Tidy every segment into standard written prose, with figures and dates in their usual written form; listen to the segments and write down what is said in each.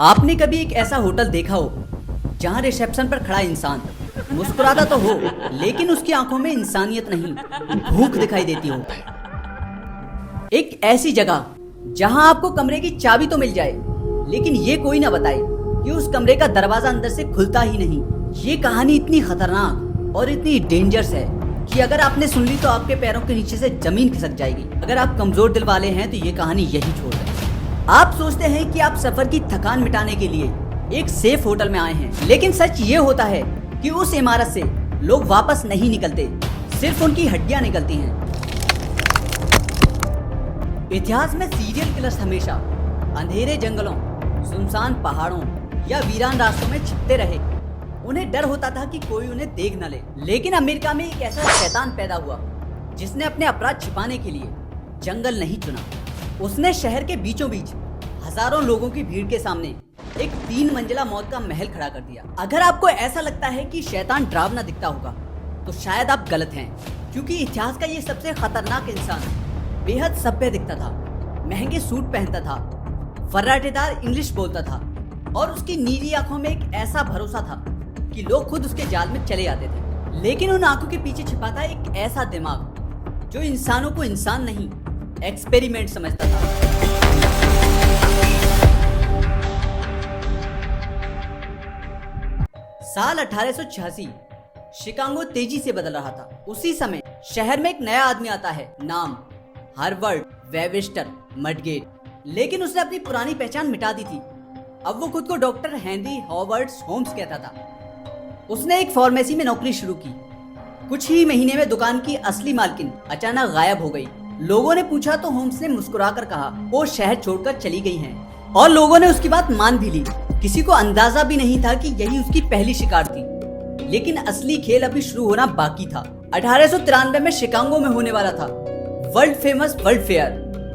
आपने कभी एक ऐसा होटल देखा हो जहां रिसेप्शन पर खड़ा इंसान मुस्कुराता तो हो लेकिन उसकी आंखों में इंसानियत नहीं, भूख दिखाई देती हो। एक ऐसी जगह जहां आपको कमरे की चाबी तो मिल जाए लेकिन ये कोई ना बताए कि उस कमरे का दरवाजा अंदर से खुलता ही नहीं। ये कहानी इतनी खतरनाक और इतनी डेंजरस है कि अगर आपने सुन ली तो आपके पैरों के नीचे से जमीन खिसक जाएगी। अगर आप कमजोर दिल वाले हैं तो ये कहानी यही छोड़ दें। आप सोचते हैं कि आप सफर की थकान मिटाने के लिए एक सेफ होटल में आए हैं, लेकिन सच ये होता है कि उस इमारत से लोग वापस नहीं निकलते, सिर्फ उनकी हड्डियां निकलती हैं। इतिहास में सीरियल किलर्स हमेशा अंधेरे जंगलों, सुनसान पहाड़ों या वीरान रास्तों में छिपते रहे। उन्हें डर होता था कि कोई उन्हें देख न ले। लेकिन अमेरिका में एक ऐसा शैतान पैदा हुआ जिसने अपने अपराध छिपाने के लिए जंगल नहीं चुना। उसने शहर के बीचों बीच हजारों लोगों की भीड़ के सामने एक 3 मंजिला मौत का महल खड़ा कर दिया। अगर आपको ऐसा लगता है कि शैतान डरावना दिखता होगा तो शायद आप गलत हैं, क्योंकि इतिहास का ये सबसे खतरनाक इंसान बेहद सभ्य दिखता था, महंगे सूट पहनता था, फर्राटेदार इंग्लिश बोलता था और उसकी नीली आंखों में एक ऐसा भरोसा था कि लोग खुद उसके जाल में चले जाते थे। लेकिन उन आंखों के पीछे छिपा था एक ऐसा दिमाग जो इंसानों को इंसान नहीं, एक्सपेरिमेंट समझता था। साल 1886 शिकागो तेजी से बदल रहा था। उसी समय शहर में एक नया आदमी आता है, नाम हार्वर्ड वेबस्टर मडगेट। लेकिन उसने अपनी पुरानी पहचान मिटा दी थी। अब वो खुद को डॉक्टर हेनरी हॉवर्ड होम्स कहता था। उसने एक फार्मेसी में नौकरी शुरू की। कुछ ही महीने में दुकान की असली मालकिन अचानक गायब हो गई। लोगों ने पूछा तो होम्स ने मुस्कुराकर कहा वो शहर छोड़कर चली गई हैं। और लोगों ने उसकी बात मान भी ली। किसी को अंदाजा भी नहीं था कि यही उसकी पहली शिकार थी। लेकिन असली खेल अभी शुरू होना बाकी था। 1893 में शिकागो में होने वाला था वर्ल्ड फेमस वर्ल्ड फेयर।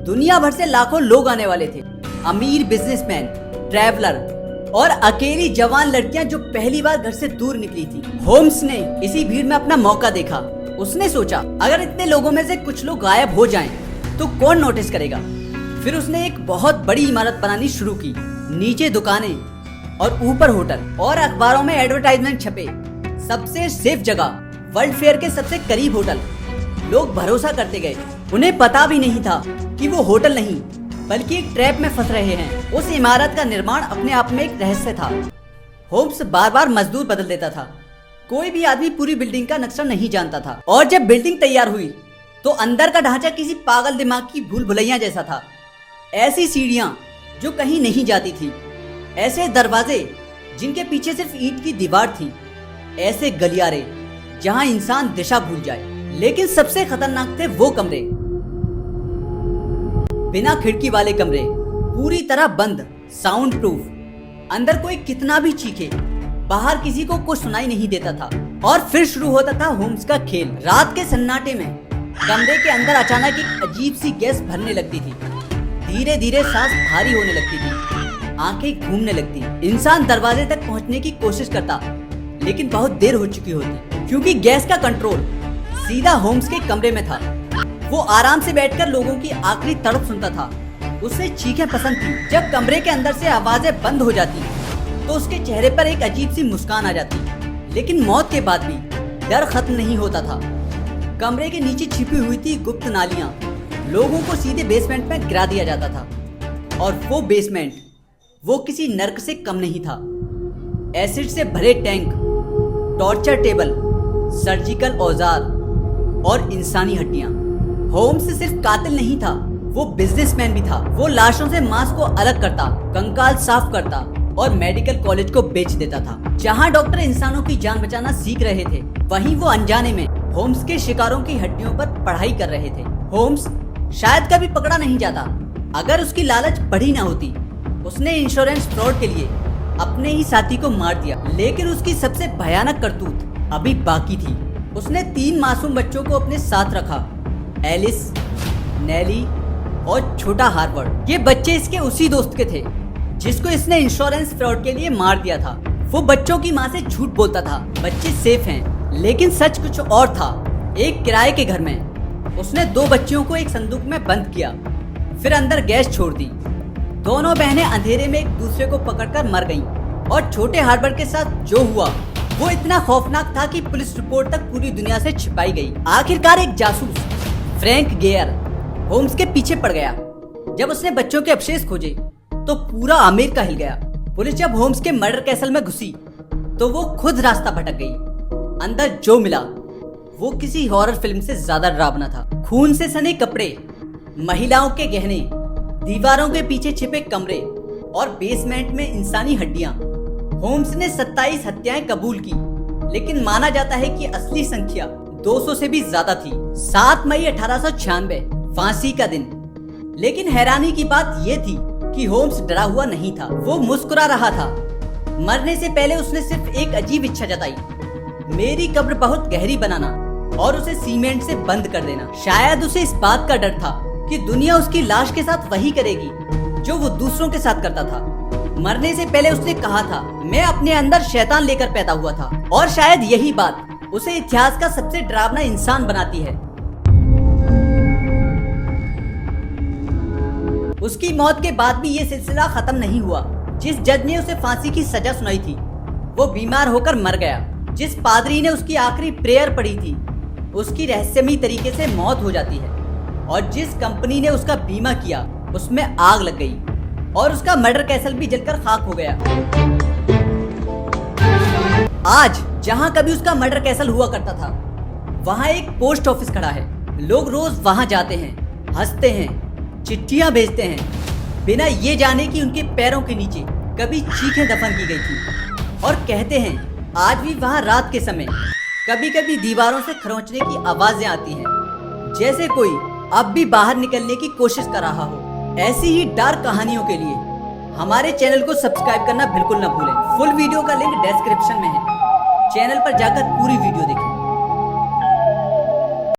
दुनिया भर से लाखों लोग आने वाले थे, अमीर बिजनेसमैन, ट्रैवलर और अकेली जवान लड़कियां जो पहली बार घर से दूर निकली थी। होम्स ने इसी भीड़ में अपना मौका देखा। उसने सोचा अगर इतने लोगों में से कुछ लोग गायब हो जाएं, तो कौन नोटिस करेगा। फिर उसने एक बहुत बड़ी इमारत बनानी शुरू की। नीचे दुकानें और ऊपर होटल और अखबारों में एडवर्टाइजमेंट छपे। सबसे सेफ जगह, वर्ल्ड फेयर के सबसे करीब होटल। लोग भरोसा करते गए। उन्हें पता भी नहीं था कि वो होटल नहीं बल्कि एक ट्रैप में फंस रहे हैं। उस इमारत का निर्माण अपने आप में एक रहस्य था। होम्स बार बार मजदूर बदल देता था। कोई भी आदमी पूरी बिल्डिंग का नक्शा नहीं जानता था। और जब बिल्डिंग तैयार हुई तो अंदर का ढांचा किसी पागल दिमाग की भूल भुलैया जैसा था। ऐसी सीढ़ियां जो कहीं नहीं जाती थी, ऐसे दरवाजे जिनके पीछे सिर्फ ईंट की दीवार थी, ऐसे गलियारे जहां इंसान दिशा भूल जाए। लेकिन सबसे खतरनाक थे वो कमरे, बिना खिड़की वाले कमरे, पूरी तरह बंद, साउंड प्रूफ। अंदर कोई कितना भी चीखे, बाहर किसी को कुछ सुनाई नहीं देता था। और फिर शुरू होता था होम्स का खेल। रात के सन्नाटे में कमरे के अंदर अचानक एक अजीब सी गैस भरने लगती थी। धीरे धीरे सांस भारी होने लगती थी, आंखें घूमने लगती। इंसान दरवाजे तक पहुंचने की कोशिश करता लेकिन बहुत देर हो चुकी होती, क्योंकि गैस का कंट्रोल सीधा होम्स के कमरे में था। वो आराम से बैठकर लोगों की आखिरी तड़प सुनता था। उसे चीखें पसंद थी। जब कमरे के अंदर से आवाजें बंद हो जाती तो उसके चेहरे पर एक अजीब सी मुस्कान आ जाती। लेकिन मौत के बाद भी डर खत्म नहीं होता था। कमरे के नीचे छिपी हुई थी गुप्त नालियां। लोगों को सीधे बेसमेंट में गिरा दिया जाता था। और वो बेसमेंट, वो किसी नर्क से कम नहीं था। एसिड से भरे टैंक, टॉर्चर टेबल, सर्जिकल औजार और इंसानी हड्डियां। होम्स सिर्फ कातिल नहीं था, वो बिजनेसमैन भी था। वो लाशों से मांस को अलग करता, कंकाल साफ करता और मेडिकल कॉलेज को बेच देता था। जहां डॉक्टर इंसानों की जान बचाना सीख रहे थे, वहीं वो अनजाने में होम्स के शिकारों की हड्डियों पर पढ़ाई कर रहे थे। होम्स शायद कभी पकड़ा नहीं जाता अगर उसकी लालच बढ़ी ना होती। उसने इंश्योरेंस फ्रॉड के लिए अपने ही साथी को मार दिया। लेकिन उसकी सबसे भयानक करतूत अभी बाकी थी। उसने 3 मासूम बच्चों को अपने साथ रखा, एलिस, नेली और छोटा हार्वर्ड। ये बच्चे इसके उसी दोस्त के थे जिसको इसने इंश्योरेंस फ्रॉड के लिए मार दिया था। वो बच्चों की माँ से झूठ बोलता था, बच्चे सेफ हैं, लेकिन सच कुछ और था। एक किराए के घर में उसने 2 बच्चियों को एक संदूक में बंद किया, फिर अंदर गैस छोड़ दी दोनों बहनें अंधेरे में एक दूसरे को पकड़कर मर गईं और छोटे हार्बर के साथ जो हुआ वो इतना खौफनाक था कि पुलिस रिपोर्ट तक पूरी दुनिया से छिपाई गई। आखिरकार एक जासूस फ्रैंक गेयर होम्स के पीछे पड़ गया। जब उसने बच्चों के अवशेष खोजे तो पूरा अमेरिका हिल गया। पुलिस जब होम्स के मर्डर कैसल में घुसी तो वो खुद रास्ता भटक गई। अंदर जो मिला वो किसी हॉरर फिल्म से ज्यादा डरावना था। खून से सने कपड़े, महिलाओं के गहने, दीवारों के पीछे छिपे कमरे और बेसमेंट में इंसानी हड्डियां। होम्स ने 27 हत्याएं कबूल की, लेकिन माना जाता है कि असली संख्या 200 से भी ज्यादा थी। 7 मई 1896 फांसी का दिन। लेकिन हैरानी की बात यह थी कि होम्स डरा हुआ नहीं था, वो मुस्कुरा रहा था। मरने से पहले उसने सिर्फ एक अजीब इच्छा जताई, मेरी कब्र बहुत गहरी बनाना और उसे सीमेंट से बंद कर देना। शायद उसे इस बात का डर था कि दुनिया उसकी लाश के साथ वही करेगी जो वो दूसरों के साथ करता था। मरने से पहले उसने कहा था, मैं अपने अंदर शैतान लेकर पैदा हुआ था, और शायद यही बात उसे इतिहास का सबसे डरावना इंसान बनाती है। उसकी मौत के बाद भी ये सिलसिला खत्म नहीं हुआ। जिस जज ने उसे फांसी की सजा सुनाई थी वो बीमार होकर मर गया। जिस पादरी ने उसकी आखिरी प्रेयर पढ़ी थी उसकी रहस्यमयी तरीके से मौत हो जाती है, और जिस कंपनी ने उसका बीमा किया उसमें आग लग गई और उसका मर्डर कैसल भी जलकर खाक हो गया। आज जहां कभी उसका मर्डर कैसल हुआ करता था वहां एक पोस्ट ऑफिस खड़ा है। लोग रोज वहां जाते हैं, हंसते हैं, चिट्ठियां भेजते हैं, बिना ये जाने कि उनके पैरों के नीचे कभी चीखें दफन की गई थी। और कहते हैं आज भी वहां रात के समय कभी कभी दीवारों से खरोंचने की आवाजें आती हैं, जैसे कोई अब भी बाहर निकलने की कोशिश कर रहा हो। ऐसी ही डार्क कहानियों के लिए हमारे चैनल को सब्सक्राइब करना बिल्कुल न भूलें। फुल वीडियो का लिंक डिस्क्रिप्शन में है, चैनल पर जाकर पूरी वीडियो देखें।